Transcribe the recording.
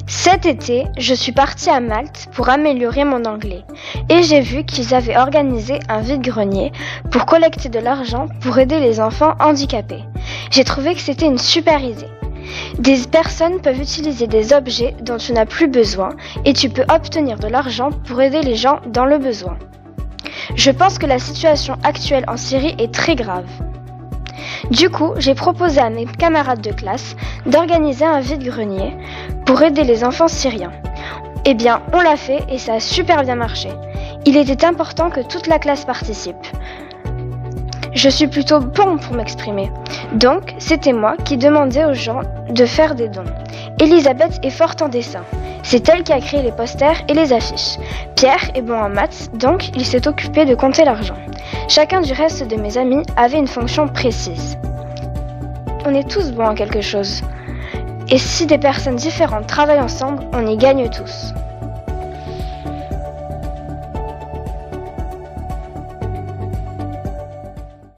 Cet été, je suis partie à Malte pour améliorer mon anglais et j'ai vu qu'ils avaient organisé un vide-grenier pour collecter de l'argent pour aider les enfants handicapés. J'ai trouvé que c'était une super idée. Des personnes peuvent utiliser des objets dont tu n'as plus besoin et tu peux obtenir de l'argent pour aider les gens dans le besoin. Je pense que la situation actuelle en Syrie est très grave. Du coup, j'ai proposé à mes camarades de classe d'organiser un vide-grenier pour aider les enfants syriens. Eh bien, on l'a fait et ça a super bien marché. Il était important que toute la classe participe. Je suis plutôt bon pour m'exprimer. Donc, c'était moi qui demandais aux gens de faire des dons. Elisabeth est forte en dessin. C'est elle qui a créé les posters et les affiches. Pierre est bon en maths, donc il s'est occupé de compter l'argent. Chacun du reste de mes amis avait une fonction précise. On est tous bons en quelque chose. Et si des personnes différentes travaillent ensemble, on y gagne tous.